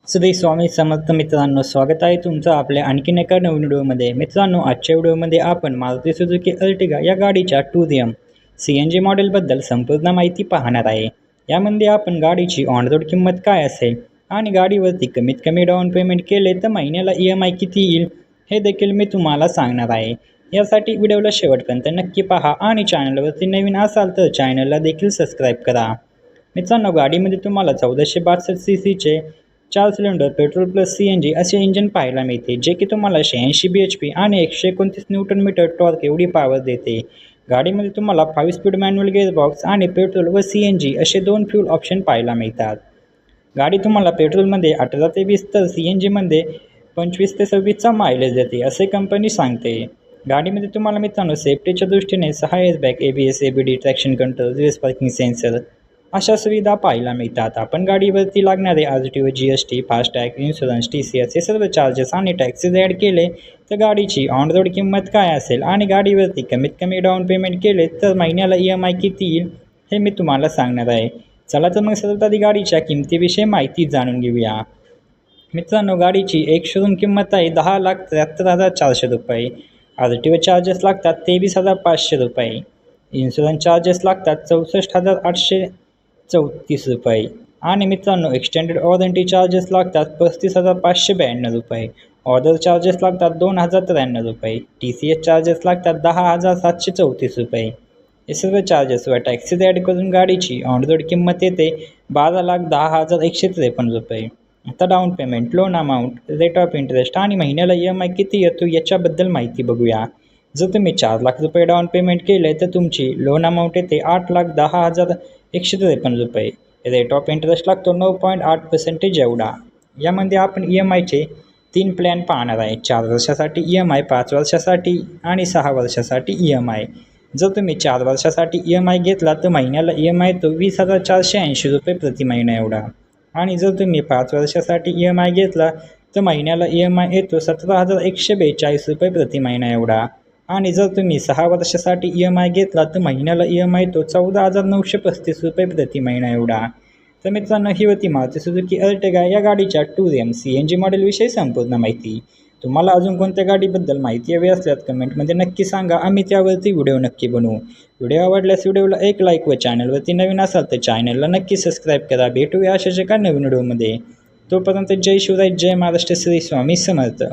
श्री स्वामी समर्थ मित्रांनो, स्वागत आहे तुमचं आपल्या आणखीन एका नवीन व्हिडिओमध्ये. मित्रांनो, आजच्या व्हिडिओमध्ये आपण मारुती सुझुकी अर्टिगा या गाडीच्या टुरियम CNG मॉडेलबद्दल संपूर्ण माहिती पाहणार आहे. यामध्ये आपण गाडीची ऑन रोड किंमत काय असेल आणि गाडीवरती कमीत कमी डाऊन पेमेंट केले तर महिन्याला EMI किती येईल हे देखील मी तुम्हाला सांगणार आहे. यासाठी व्हिडिओला शेवटपर्यंत नक्की पहा आणि चॅनलवरती नवीन असाल तर चॅनलला देखील सबस्क्राईब करा. मित्रांनो, गाडीमध्ये तुम्हाला 1462 CCचे 4 सिलेंडर पेट्रोल प्लस CNG असे इंजिन पाहायला मिळते, जे की तुम्हाला 86 bhp आणि 129 न्यूटन मीटर टॉर्क एवढी पॉवर देते. गाडीमध्ये तुम्हाला 5 स्पीड मॅन्युअल गेअरबॉक्स आणि पेट्रोल व CNG असे 2 फ्यूल ऑप्शन पाहायला मिळतात. गाडी तुम्हाला पेट्रोलमध्ये 18 ते 20 तर CNGमध्ये 25 ते 26चा मायलेज देते असे कंपनी सांगते. गाडीमध्ये तुम्हाला मित्रांनो सेफ्टीच्या दृष्टीने 6 airbag, ABS, ABD, traction control, reverse parking sensor अशा सुविधा पाहायला मिळतात. आपण गाडीवरती लागणारे RTO व GST, फास्टॅग, इन्शुरन्स, TCS हे सर्व चार्जेस आणि टॅक्सेस ॲड केले तर गाडीची ऑन रोड किंमत काय असेल आणि गाडीवरती कमीत कमी डाऊन पेमेंट केले तर महिन्याला EMI किती येईल हे मी तुम्हाला सांगणार आहे. चला तर मग सर्वात आधी गाडीच्या किमतीविषयी माहिती जाणून घेऊया. मित्रांनो, गाडीची एक शोरूम किंमत आहे 10,73,400 रुपये. RTO चार्जेस लागतात 23,500 रुपये. इन्शुरन्स चार्जेस लागतात 64,834 रुपये. आणि मित्रांनो, एक्सटेंडेड वॉरंटी चार्जेस लागतात 35,592 रुपये. ऑर्डर चार्जेस लागतात 2,093 रुपये. TCS चार्जेस लागतात 10,734 रुपये. हे सर्व चार्जेस व टॅक्सीज ॲड करून गाडीची ऑन रोड किंमत येते 12,10,153 रुपये. आता down payment, loan amount, rate of interest आणि महिन्याला EMI किती येतो याच्याबद्दल माहिती बघूया. जर तुम्ही 4 लाख रुपये डाऊन पेमेंट केले तर तुमची लोन अमाऊंट येते 8,10,153 रुपये. रेट ऑफ इंटरेस्ट लागतो 9.8% एवढा. यामध्ये आपण EMIचे 3 प्लॅन पाहणार आहे. 4 वर्षासाठी EMI, 5 वर्षासाठी आणि 6 वर्षासाठी EMI. जर तुम्ही 4 वर्षासाठी EMI घेतला तर महिन्याला EMI येतो 20,480 रुपये प्रति महिना एवढा. आणि जर तुम्ही 5 वर्षासाठी EMI घेतला तर महिन्याला EMI येतो 17,142 रुपये प्रति महिना एवढा. आणि जर तुम्ही 6 वर्षासाठी EMI घेतला तर महिन्याला EMI येतो 14,935 रुपये प्रति महिना एवढा. तर मित्रांनो, ही होती मारुती सुझुकी अर्टिगा या गाडीच्या टुरियम CNG मॉडेलविषयी संपूर्ण माहिती. तुम्हाला अजून कोणत्या गाडीबद्दल माहिती हवी असल्यास कमेंटमध्ये नक्की सांगा, आम्ही त्यावरती व्हिडिओ नक्की बनवू. व्हिडिओ आवडल्यास व्हिडिओला एक लाईक व चॅनलवरती नवीन असाल तर चॅनलला नक्की सबस्क्राईब करा. भेटूया अशाच एका नवीन व्हिडिओमध्ये. तोपर्यंत जय शिवराय, जय महाराष्ट्र, श्री स्वामी समर्थ.